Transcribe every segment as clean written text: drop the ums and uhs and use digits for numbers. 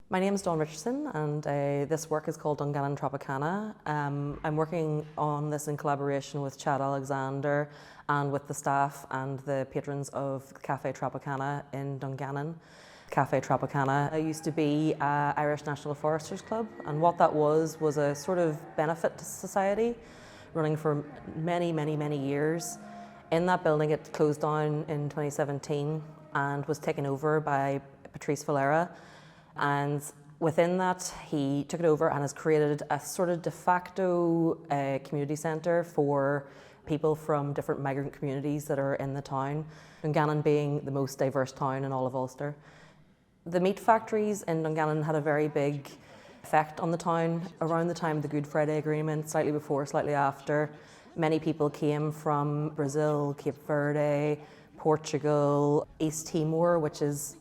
My name is Richardson and this work is called Dungannon Tropicana. I'm working on this in collaboration with Chad Alexander and with the staff and the patrons of Cafe Tropicana in Dungannon. Cafe Tropicana used to be Irish National Foresters Club, and what that was a sort of benefit society running for many years. In that building it closed down in 2017 and was taken over by Patrice Valera. And within that, he took it over and has created a sort of de facto community centre for people from different migrant communities that are in the town, Dungannon being the most diverse town in all of Ulster. The meat factories in Dungannon had a very big effect on the town. Around the time of the Good Friday Agreement, slightly before, slightly after, many people came from Brazil, Cape Verde, Portugal, East Timor, which is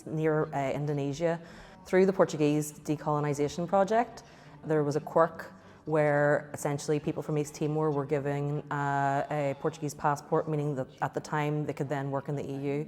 near Indonesia. Through the Portuguese decolonisation project, there was a quirk where essentially people from East Timor were given a Portuguese passport, meaning that at the time they could then work in the EU.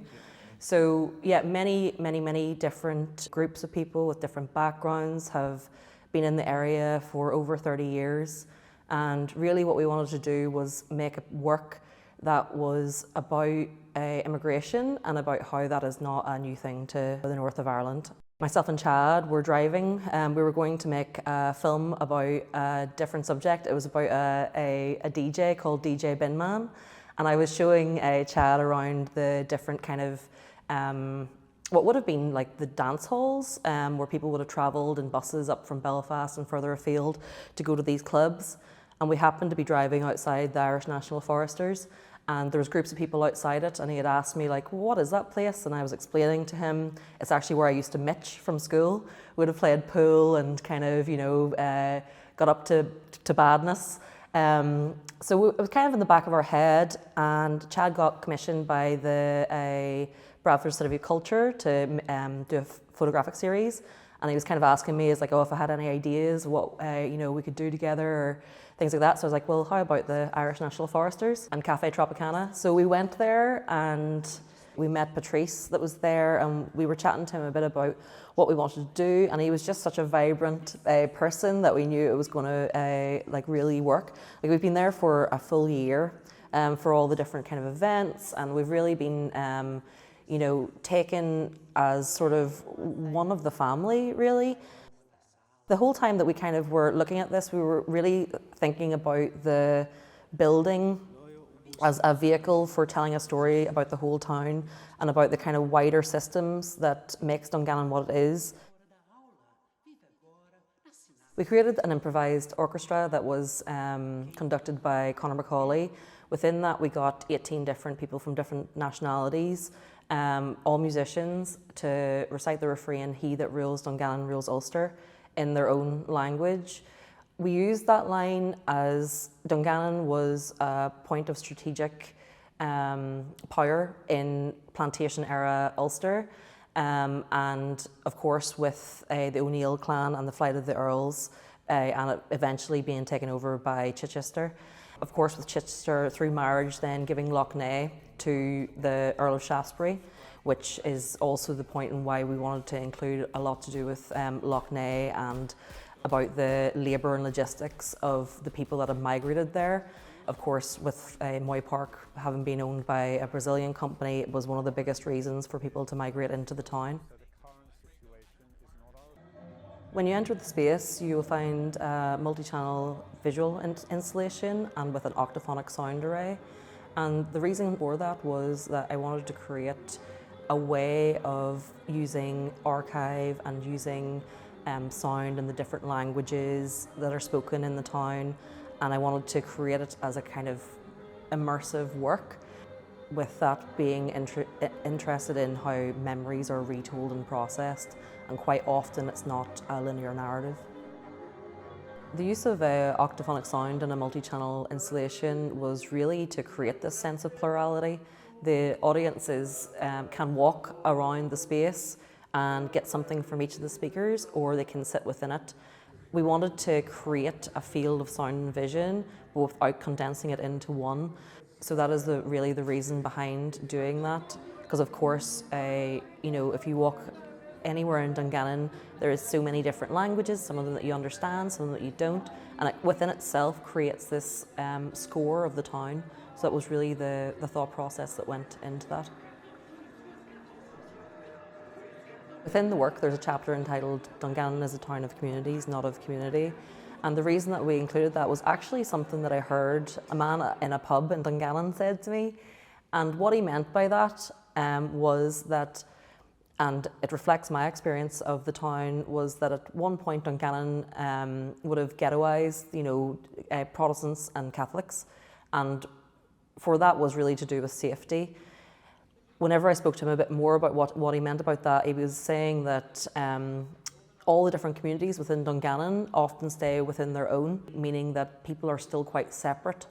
So yeah, many different groups of people with different backgrounds have been in the area for over 30 years. And really what we wanted to do was make a work that was about immigration and about how that is not a new thing to the north of Ireland. Myself and Chad were driving and we were going to make a film about a different subject. It was about a DJ called DJ Binman, and I was showing Chad around the different kind of what would have been like the dance halls where people would have travelled in buses up from Belfast and further afield to go to these clubs. And we happened to be driving outside the Irish National Foresters, and there was groups of people outside it, and he had asked me like, what is that place? And I was explaining to him, it's actually where I used to mitch from school. We would have played pool and kind of, got up to badness. So it was kind of in the back of our head, and Chad got commissioned by the Bradford City of Culture to do a photographic series. And he was kind of asking me, if I had any ideas what we could do together or things like that. So I was like, well, how about the Irish National Foresters and Cafe Tropicana? So we went there and we met Patrice that was there, and we were chatting to him a bit about what we wanted to do. And he was just such a vibrant person that we knew it was going to really work. Like, we've been there for a full year for all the different kind of events, and we've really been taken as sort of one of the family, really. The whole time that we kind of were looking at this, we were really thinking about the building as a vehicle for telling a story about the whole town and about the kind of wider systems that makes Dungannon what it is. We created an improvised orchestra that was conducted by Conor Macaulay. Within that, we got 18 different people from different nationalities, all musicians, to recite the refrain, "He that rules Dungannon rules Ulster," in their own language. We used that line as Dungannon was a point of strategic power in plantation era Ulster, and of course with the O'Neill clan and the flight of the Earls, and it eventually being taken over by Chichester. Of course with Chichester through marriage then giving Loughnane to the Earl of Shaftesbury, which is also the point in why we wanted to include a lot to do with Loughnane and about the labour and logistics of the people that have migrated there. Of course, with Moy Park having been owned by a Brazilian company, it was one of the biggest reasons for people to migrate into the town. When you enter the space, you will find a multi-channel visual installation and with an octaphonic sound array. And the reason for that was that I wanted to create a way of using archive and using sound in the different languages that are spoken in the town, and I wanted to create it as a kind of immersive work, with that being interested in how memories are retold and processed, and quite often it's not a linear narrative. The use of octaphonic sound in a multi-channel installation was really to create this sense of plurality. The audiences can walk around the space and get something from each of the speakers, or they can sit within it. We wanted to create a field of sound and vision without condensing it into one. So that is really the reason behind doing that. Because of course, if you walk anywhere in Dungannon, there is so many different languages, some of them that you understand, some of them that you don't, and it within itself creates this score of the town. So that was really the thought process that went into that. Within the work, there's a chapter entitled Dungannon is a town of communities, not of community. And the reason that we included that was actually something that I heard a man in a pub in Dungannon said to me. And what he meant by that was that, and it reflects my experience of the town, was that at one point Dungannon would have ghettoised, Protestants and Catholics. And for that was really to do with safety. Whenever I spoke to him a bit more about what he meant about that, he was saying that all the different communities within Dungannon often stay within their own, meaning that people are still quite separate.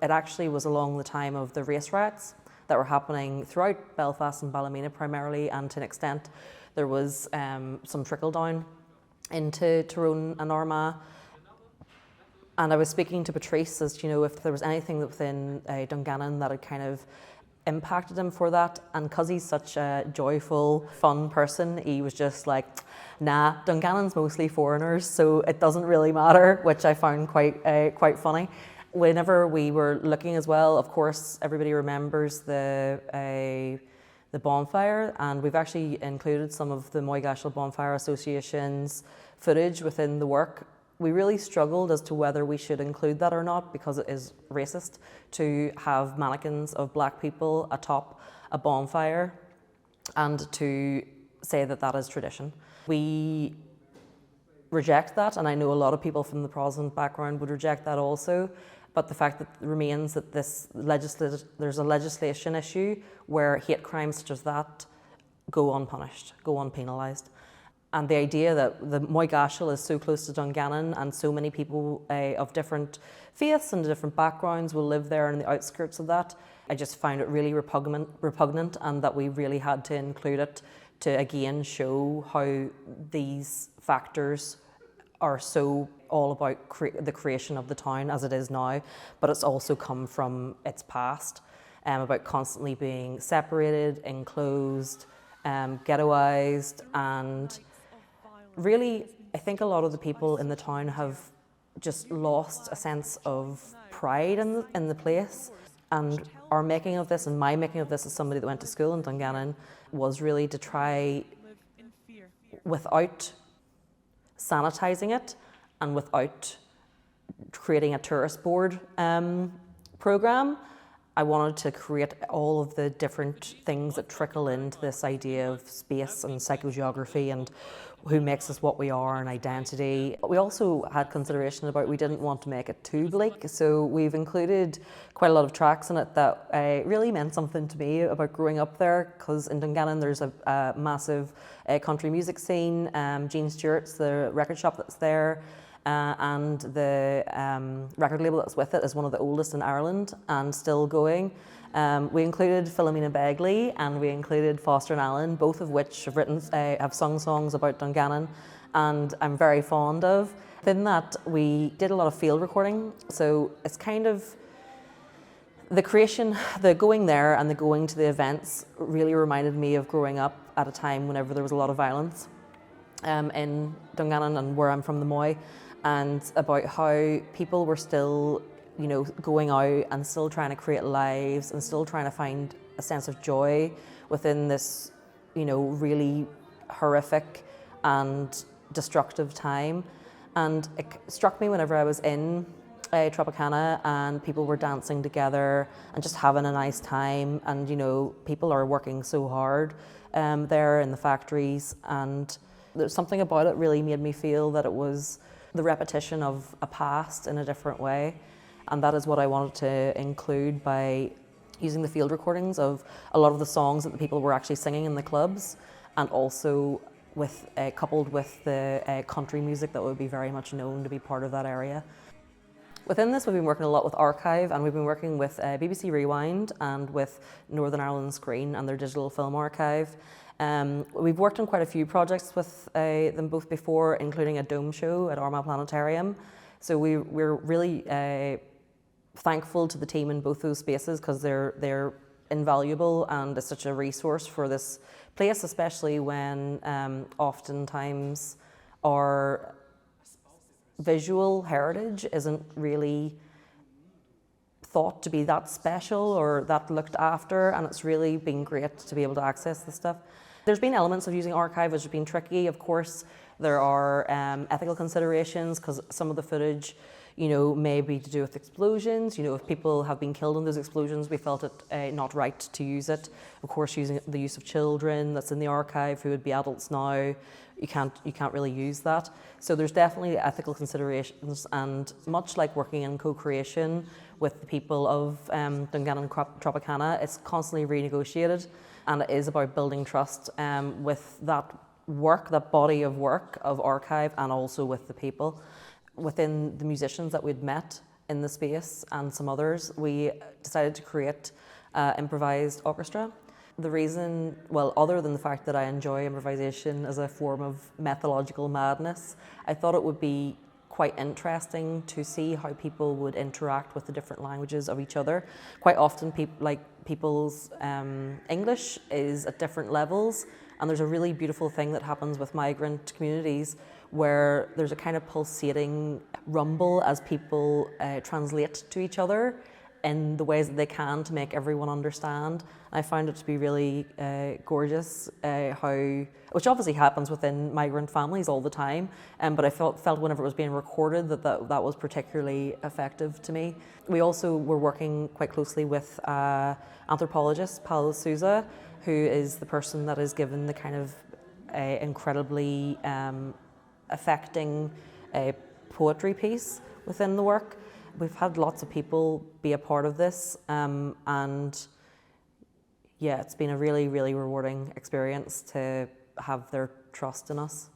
It actually was along the time of the race riots that were happening throughout Belfast and Ballymena primarily, and to an extent there was some trickle down into Tyrone and Armagh. And I was speaking to Patrice as if there was anything within Dungannon that had kind of impacted him for that, and because he's such a joyful, fun person, he was just like, nah, Dungannon's mostly foreigners, so it doesn't really matter, which I found quite funny. Whenever we were looking as well, of course, everybody remembers the bonfire, and we've actually included some of the Multicultural Bonfire Association's footage within the work. We really struggled as to whether we should include that or not, because it is racist to have mannequins of black people atop a bonfire and to say that that is tradition. We reject that, and I know a lot of people from the Protestant background would reject that also, but the fact that remains that there's a legislation issue where hate crimes such as that go unpunished, go unpenalised. And the idea that the Moygashill is so close to Dungannon and so many people of different faiths and different backgrounds will live there on the outskirts of that, I just found it really repugnant, and that we really had to include it to again show how these factors are so all about the creation of the town as it is now, but it's also come from its past, about constantly being separated, enclosed, ghettoised, and really, I think a lot of the people in the town have just lost a sense of pride in the place. And our making of this, and my making of this as somebody that went to school in Dungannon, was really to try, without sanitising it and without creating a tourist board programme, I wanted to create all of the different things that trickle into this idea of space and psychogeography and who makes us what we are and identity. But we also had consideration about we didn't want to make it too bleak, so we've included quite a lot of tracks in it that really meant something to me about growing up there, because in Dungannon there's a massive country music scene. Gene Stewart's, the record shop that's there, and the record label that's with it is one of the oldest in Ireland and still going. We included Philomena Begley and we included Foster and Allen, both of which have sung songs about Dungannon, and I'm very fond of. Within that, we did a lot of field recording, so it's kind of the creation, the going there and the going to the events really reminded me of growing up at a time whenever there was a lot of violence in Dungannon and where I'm from, the Moy, and about how people were still going out and still trying to create lives and still trying to find a sense of joy within this, really horrific and destructive time. And it struck me whenever I was in Tropicana and people were dancing together and just having a nice time, and people are working so hard there in the factories, and there's something about it really made me feel that it was the repetition of a past in a different way. And that is what I wanted to include by using the field recordings of a lot of the songs that the people were actually singing in the clubs, and also with coupled with the country music that would be very much known to be part of that area. Within this, we've been working a lot with Archive, and we've been working with BBC Rewind and with Northern Ireland Screen and their digital film archive. We've worked on quite a few projects with them both before, including a dome show at Armagh Planetarium. So we're really thankful to the team in both those spaces, because they're invaluable and is such a resource for this place, especially when oftentimes our visual heritage isn't really thought to be that special or that looked after, and it's really been great to be able to access this stuff. There's been elements of using archive which have been tricky. Of course, there are ethical considerations because some of the footage, may be to do with explosions. If people have been killed in those explosions, we felt it not right to use it. Of course, using the use of children that's in the archive who would be adults now, you can't really use that. So there's definitely ethical considerations, and much like working in co-creation with the people of Dungannon Tropicana, it's constantly renegotiated, and it is about building trust with that work, that body of work of archive, and also with the people. Within the musicians that we'd met in the space and some others, we decided to create improvised orchestra. The reason, other than the fact that I enjoy improvisation as a form of methodological madness, I thought it would be quite interesting to see how people would interact with the different languages of each other. Quite often people's English is at different levels, and there's a really beautiful thing that happens with migrant communities where there's a kind of pulsating rumble as people translate to each other in the ways that they can to make everyone understand. I found it to be really gorgeous, which obviously happens within migrant families all the time, but I felt whenever it was being recorded that was particularly effective to me. We also were working quite closely with anthropologist Paul Souza, who is the person that is given the kind of incredibly affecting poetry piece within the work. We've had lots of people be a part of this, and yeah, it's been a really, really rewarding experience to have their trust in us.